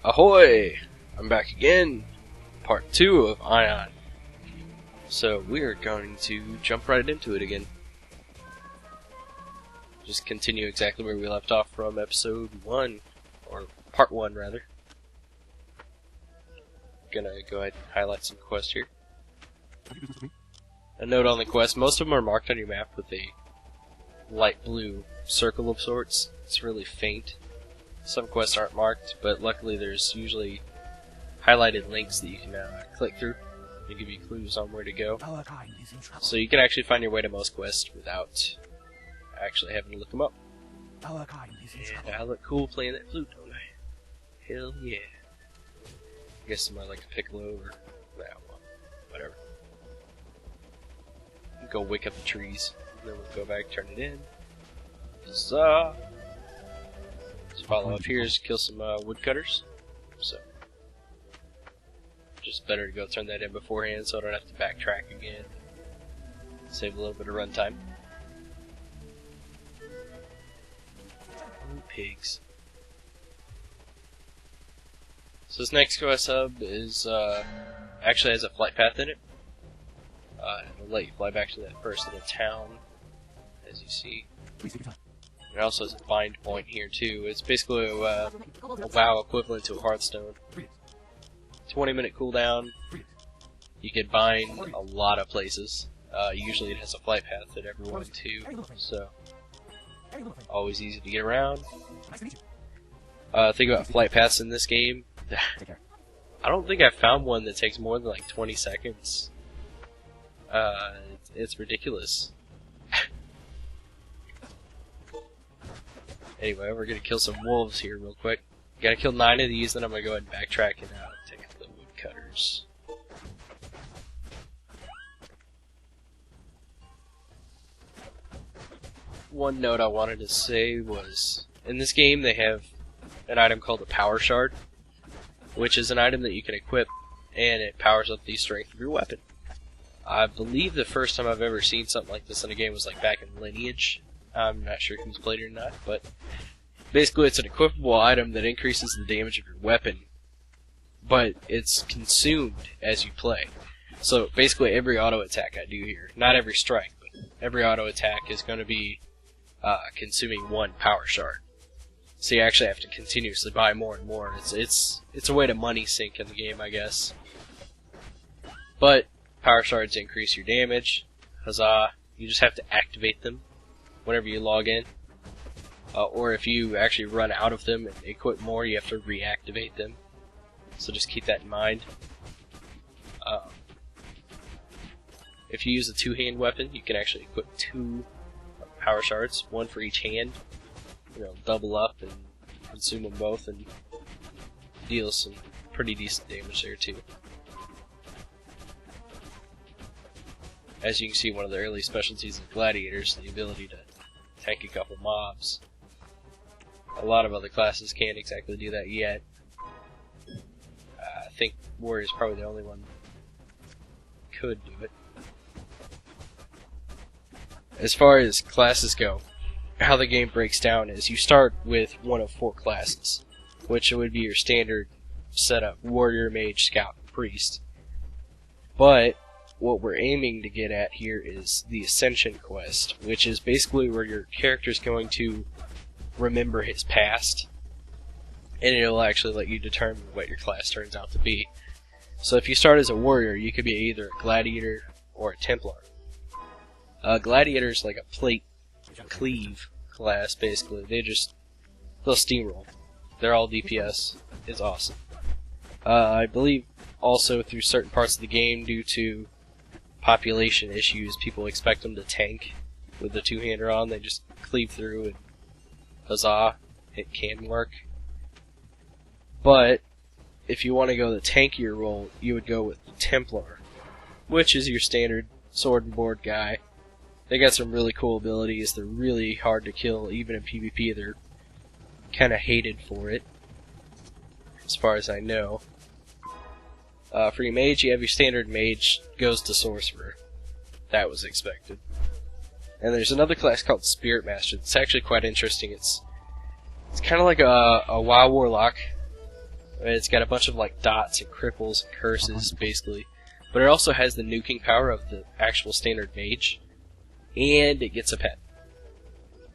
Ahoy! I'm back again, part 2 of Aion. So we are going to jump right into it again. Just continue exactly where we left off from episode 1, or part 1 rather. Gonna go ahead and highlight some quests here. A note on the quest, most of them are marked on your map with a light blue circle of sorts. It's really faint. Some quests aren't marked, but luckily there's usually highlighted links that you can click through to give you clues on where to go. So you can actually find your way to most quests without actually having to look them up. And I look cool playing that flute, don't I? Hell yeah. I guess somebody like a piccolo or whatever. Go wake up the trees, and then we'll go back, turn it in. Huzzah! Let's follow up here is kill some woodcutters. So, just better to go turn that in beforehand so I don't have to backtrack again. Save a little bit of runtime. Ooh, pigs. So this next quest hub is actually has a flight path in it. It'll let you fly back to that first little town, as you see. It also has a bind point here too. It's basically a WoW equivalent to a Hearthstone. 20-minute cooldown. You can bind a lot of places. Usually it has a flight path at everyone too, so always easy to get around. Think about flight paths in this game. I don't think I've found one that takes more than like 20 seconds. It's ridiculous. Anyway, we're gonna kill some wolves here real quick. Gotta kill 9 of these, then I'm gonna go ahead and backtrack and take out the woodcutters. One note I wanted to say was, in this game they have an item called the power shard, which is an item that you can equip, and it powers up the strength of your weapon. I believe the first time I've ever seen something like this in a game was like back in Lineage. I'm not sure who's played it or not, but basically it's an equipable item that increases the damage of your weapon, but it's consumed as you play. So basically every auto attack I do here, not every strike, but every auto attack is going to be consuming 1 power shard. So you actually have to continuously buy more and more. It's a way to money sink in the game, I guess. But power shards increase your damage. Huzzah! You just have to activate them whenever you log in, or if you actually run out of them and equip more, you have to reactivate them. So just keep that in mind. If you use a 2-hand weapon, you can actually equip 2 power shards, 1 for each hand. You know, double up and consume them both, and deal some pretty decent damage there too. As you can see, one of the early specialties of gladiators, the ability to tank a couple mobs. A lot of other classes can't exactly do that yet. I think warrior's probably the only one that could do it. As far as classes go, how the game breaks down is you start with one of 4 classes, which would be your standard setup: warrior, mage, scout, and priest. But what we're aiming to get at here is the ascension quest, which is basically where your character's going to remember his past, and it'll actually let you determine what your class turns out to be. So if you start as a warrior, you could be either a gladiator or a templar. Gladiator is like a plate cleave class, basically. They'll steamroll. They're all DPS. It's awesome. I believe also through certain parts of the game, due to population issues, people expect them to tank with the 2-hander on. They just cleave through and huzzah, it can work. But if you want to go the tankier role, you would go with the Templar, which is your standard sword and board guy. They got some really cool abilities. They're really hard to kill, even in PvP. They're kind of hated for it, as far as I know. For your mage, you have your standard mage goes to sorcerer. That was expected. And there's another class called spiritmaster. It's actually quite interesting. It's kind of like a WoW warlock, It's got a bunch of like dots and cripples and curses, basically. But it also has the nuking power of the actual standard mage. And it gets a pet.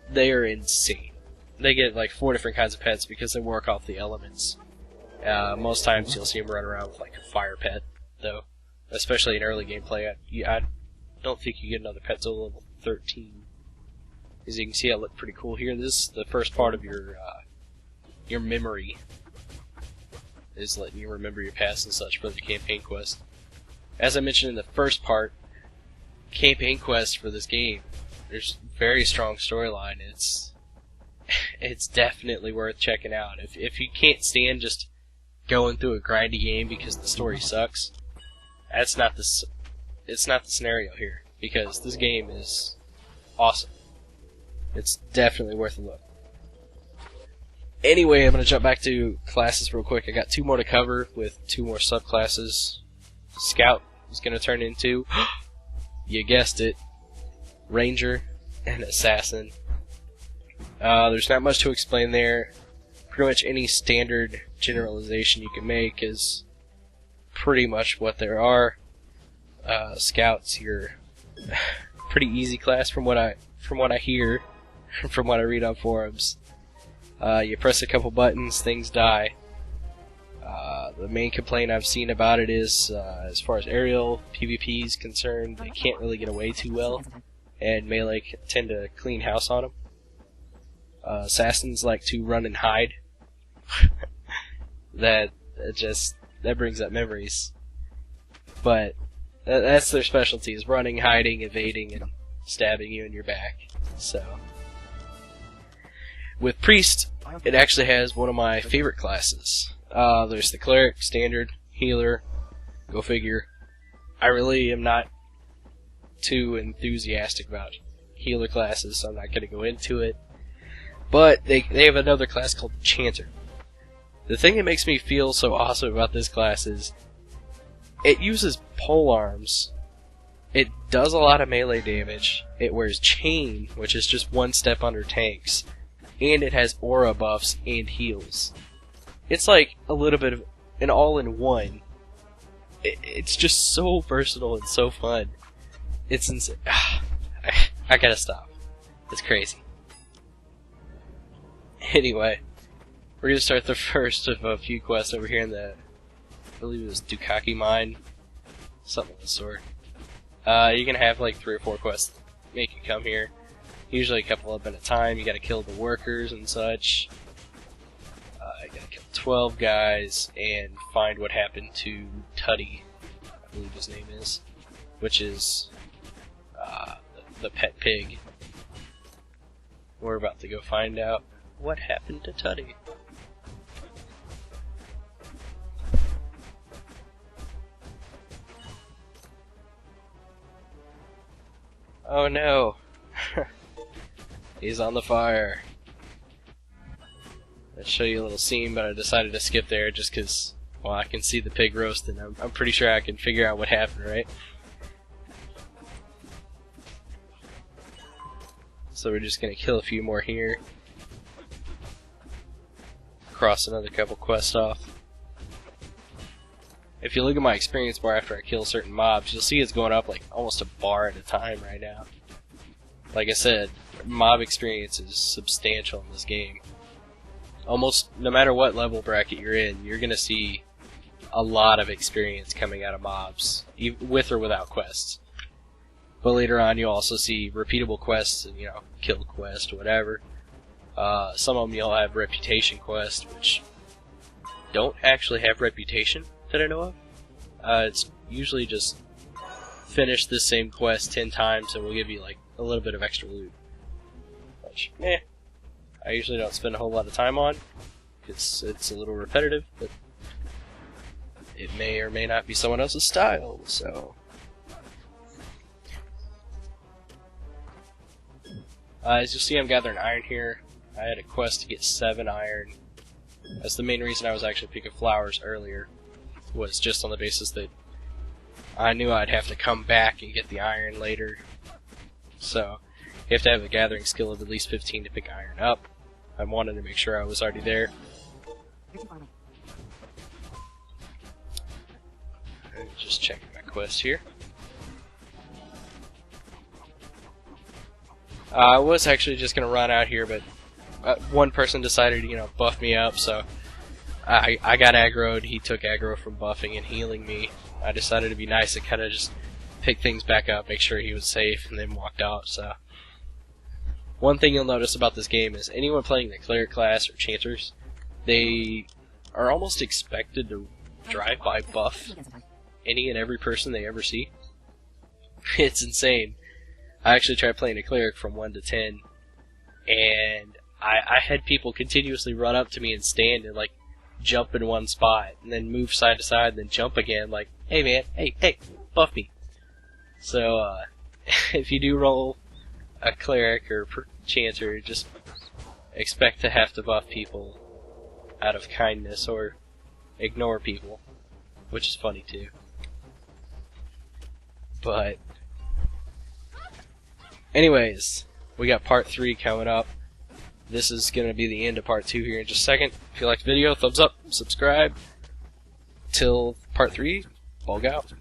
They are insane. They get like 4 different kinds of pets because they work off the elements. Most times you'll see them run around with like a fire pet, though. Especially in early gameplay. I don't think you get another pet till level 13. As you can see, I look pretty cool here. This is the first part of your memory. Is letting you remember your past and such for the campaign quest. As I mentioned in the first part, campaign quest for this game, there's very strong storyline. It's definitely worth checking out. If you can't stand just going through a grindy game because the story sucks, it's not the scenario here, because this game is awesome. It's definitely worth a look. Anyway, I'm going to jump back to classes real quick. I got 2 more to cover with 2 more subclasses. Scout is going to turn into, you guessed it, Ranger and Assassin. There's not much to explain there. Pretty much any standard generalization you can make is pretty much what there are. Scouts, you're pretty easy class from what I hear, from what I read on forums. You press a couple buttons, things die. The main complaint I've seen about it is, as far as aerial PvP is concerned, they can't really get away too well, and melee tend to clean house on them. Assassins like to run and hide. that brings up memories. But that's their specialty, is running, hiding, evading, and stabbing you in your back. So, with Priest, it actually has one of my favorite classes. There's the cleric, standard, healer, go figure. I really am not too enthusiastic about healer classes, so I'm not going to go into it. But they have another class called chanter. The thing that makes me feel so awesome about this class is it uses polearms. It does a lot of melee damage. It wears chain, which is just 1 step under tanks. And it has aura buffs and heals. It's like a little bit of an all-in-one. It's just so versatile and so fun. It's insane. I gotta stop. It's crazy. Anyway, we're gonna start the first of a few quests over here in the, I believe it was Dukaki Mine, something of the sort. You're gonna have like 3 or 4 quests that make you come here. Usually a couple of them at a time. You gotta kill the workers and such. You gotta kill 12 guys and find what happened to Tuddy, I believe his name is, which is the pet pig. We're about to go find out what happened to Tuddy. Oh no! He's on the fire. I'll show you a little scene, but I decided to skip there just because, well, I can see the pig roasting. I'm pretty sure I can figure out what happened, right? So we're just going to kill a few more here. Cross another couple quests off. If you look at my experience bar after I kill certain mobs, you'll see it's going up like almost a bar at a time right now. Like I said, mob experience is substantial in this game. Almost no matter what level bracket you're in, you're going to see a lot of experience coming out of mobs, with or without quests. But later on you'll also see repeatable quests, and, you know, kill quest, whatever. Some of them you'll have reputation quests, which don't actually have reputation that I know of. It's usually just finish this same quest 10 times and we'll give you like a little bit of extra loot. Which, I usually don't spend a whole lot of time on, because it's a little repetitive, but it may or may not be someone else's style, so... as you'll see, I'm gathering iron here. I had a quest to get 7 iron. That's the main reason I was actually picking flowers earlier, was just on the basis that I knew I'd have to come back and get the iron later. So, you have to have a gathering skill of at least 15 to pick iron up. I wanted to make sure I was already there. Just checking my quest here. I was actually just going to run out here, but one person decided to, buff me up, so I got aggroed. He took aggro from buffing and healing me. I decided to be nice and kind of just pick things back up, make sure he was safe, and then walked out. So one thing you'll notice about this game is anyone playing the cleric class or chanters, they are almost expected to drive-by buff any and every person they ever see. It's insane. I actually tried playing a cleric from 1 to 10, and I had people continuously run up to me and stand and, like, jump in one spot, and then move side to side, and then jump again, like, hey man, hey, buff me. So, if you do roll a cleric or chanter, just expect to have to buff people out of kindness, or ignore people, which is funny too. But anyways, we got part 3 coming up. This is going to be the end of part 2 here in just a second. If you liked the video, thumbs up, subscribe. Till part 3, bolg out.